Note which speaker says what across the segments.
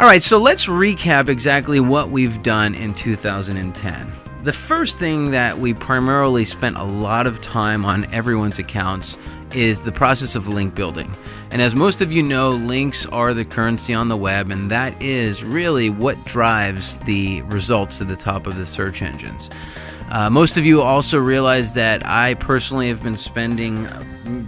Speaker 1: All right, so let's recap exactly what we've done in 2010. The first thing that we primarily spent a lot of time on everyone's accounts is the process of link building. And as most of you know, links are the currency on the web, and that is really what drives the results to the top of the search engines. Most of you also realize that I personally have been spending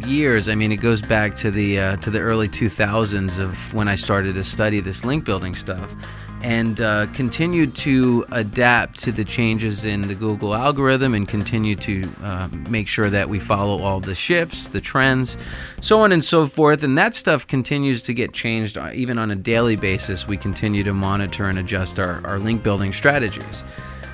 Speaker 1: years, I mean it goes back to the early 2000s of when I started to study this link building stuff, and continued to adapt to the changes in the Google algorithm and continue to make sure that we follow all the shifts, the trends, so on and so forth. And that stuff continues to get changed even on a daily basis. We continue to monitor and adjust our link building strategies.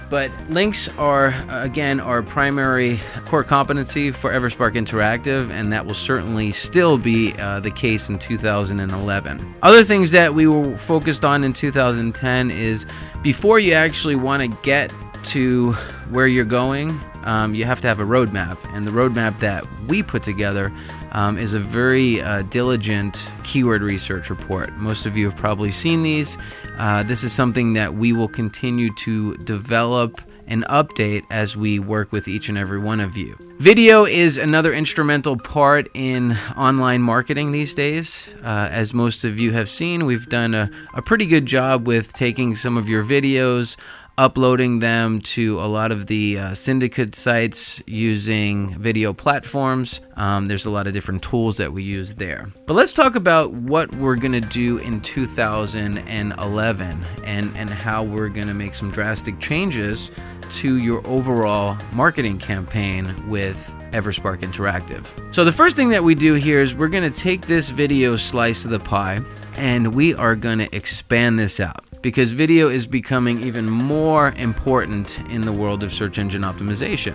Speaker 1: But links are, again, our primary core competency for Everspark Interactive, and that will certainly still be the case in 2011. Other things that we were focused on in 2010 is before you actually want to get to where you're going, you have to have a roadmap. And the roadmap that we put together is a very diligent keyword research report. Most of you have probably seen these. This is something that we will continue to develop and update as we work with each and every one of you. Video is another instrumental part in online marketing these days. As most of you have seen, we've done a pretty good job with taking some of your videos, uploading them to a lot of the syndicate sites using video platforms. There's a lot of different tools that we use there. But let's talk about what we're going to do in 2011 and how we're going to make some drastic changes to your overall marketing campaign with Everspark Interactive. So the first thing that we do here is we're going to take this video slice of the pie and we are going to expand this out, because video is becoming even more important in the world of search engine optimization.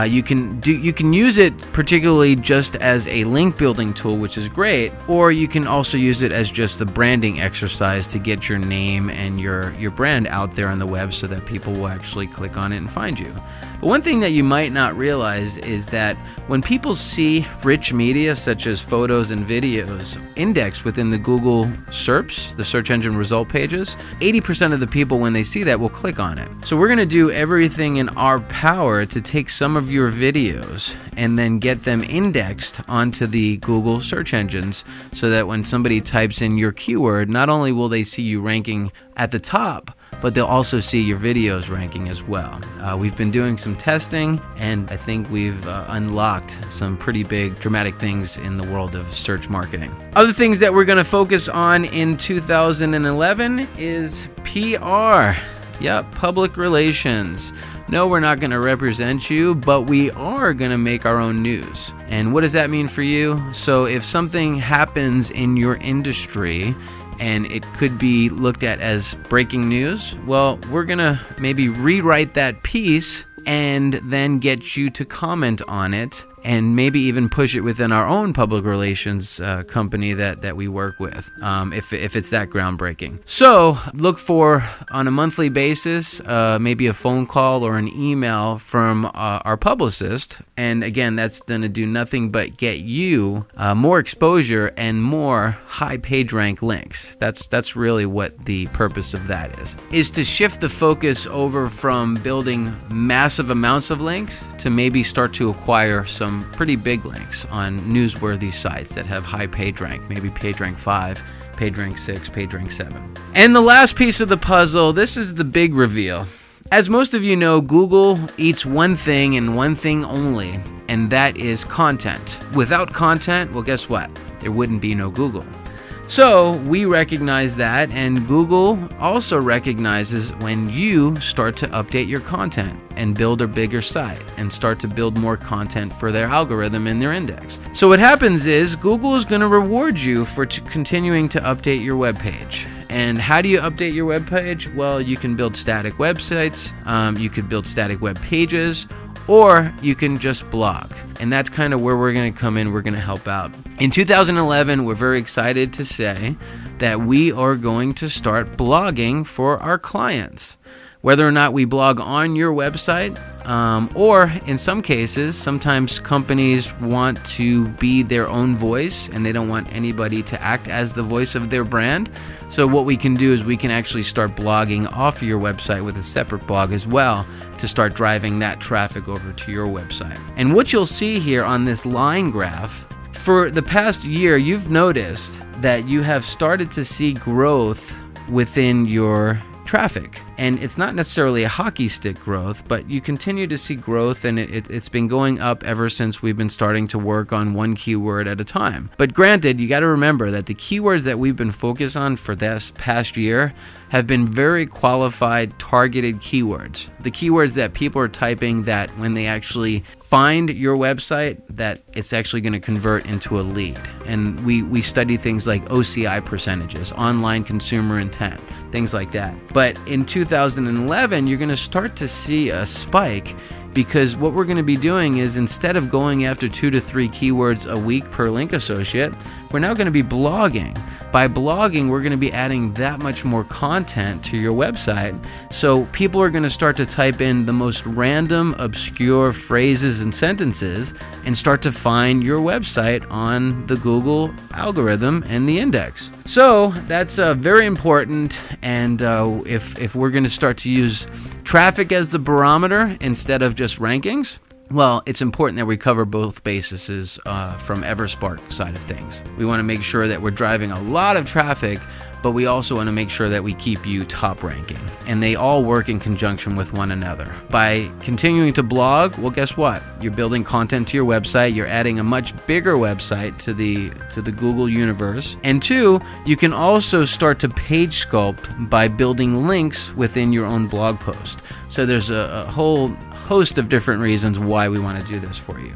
Speaker 1: You can use it particularly just as a link building tool, which is great, or you can also use it as just a branding exercise to get your name and your brand out there on the web so that people will actually click on it and find you. But one thing that you might not realize is that when people see rich media such as photos and videos indexed within the Google SERPs, the search engine result pages, 80% of the people when they see that will click on it. So we're going to do everything in our power to take some of your videos and then get them indexed onto the Google search engines so that when somebody types in your keyword, not only will they see you ranking at the top, but they'll also see your videos ranking as well. We've been doing some testing, and I think we've unlocked some pretty big dramatic things in the world of search marketing. Other things that we're going to focus on in 2011 is PR. Yep, public relations. No, we're not going to represent you, but we are going to make our own news. And what does that mean for you? So if something happens in your industry and it could be looked at as breaking news, well, we're going to maybe rewrite that piece and then get you to comment on it and maybe even push it within our own public relations company that we work with, if it's that groundbreaking. So look for, on a monthly basis, maybe a phone call or an email from our publicist. And again, that's going to do nothing but get you more exposure and more high page rank links. That's really what the purpose of that is to shift the focus over from building massive amounts of links to maybe start to acquire some pretty big links on newsworthy sites that have high page rank, maybe page rank 5, page rank 6, page rank 7. And the last piece of the puzzle, this is the big reveal. As most of you know, Google eats one thing and one thing only, and that is content. Without content, well, guess what? There wouldn't be no Google. So we recognize that, and Google also recognizes when you start to update your content and build a bigger site and start to build more content for their algorithm in their index. So what happens is Google is going to reward you for continuing to update your web page. And how do you update your web page? Well, you can build static websites, you could build static web pages, or you can just blog. And that's kind of where we're going to come in. We're going to help out. In 2011, we're very excited to say that we are going to start blogging for our clients. Whether or not we blog on your website, or in some cases, sometimes companies want to be their own voice and they don't want anybody to act as the voice of their brand. So what we can do is we can actually start blogging off of your website with a separate blog as well to start driving that traffic over to your website. And what you'll see here on this line graph, for the past year, you've noticed that you have started to see growth within your traffic. And it's not necessarily a hockey stick growth, but you continue to see growth, and it's been going up ever since we've been starting to work on one keyword at a time. But granted, you got to remember that the keywords that we've been focused on for this past year have been very qualified, targeted keywords. The keywords that people are typing that when they actually find your website, that it's actually going to convert into a lead. And we study things like OCI percentages, online consumer intent, things like that. But in 2011, you're going to start to see a spike, because what we're going to be doing is, instead of going after 2 to 3 keywords a week per link associate, we're now going to be blogging. By blogging, we're going to be adding that much more content to your website. So people are going to start to type in the most random, obscure phrases and sentences and start to find your website on the Google algorithm and the index. So that's very important. And if we're going to start to use traffic as the barometer instead of just rankings, well, it's important that we cover both bases from Everspark side of things. We want to make sure that we're driving a lot of traffic, but we also want to make sure that we keep you top ranking. And they all work in conjunction with one another. By continuing to blog, well, guess what? You're building content to your website. You're adding a much bigger website to the Google universe. And 2, you can also start to page sculpt by building links within your own blog post. So there's a whole host of different reasons why we want to do this for you.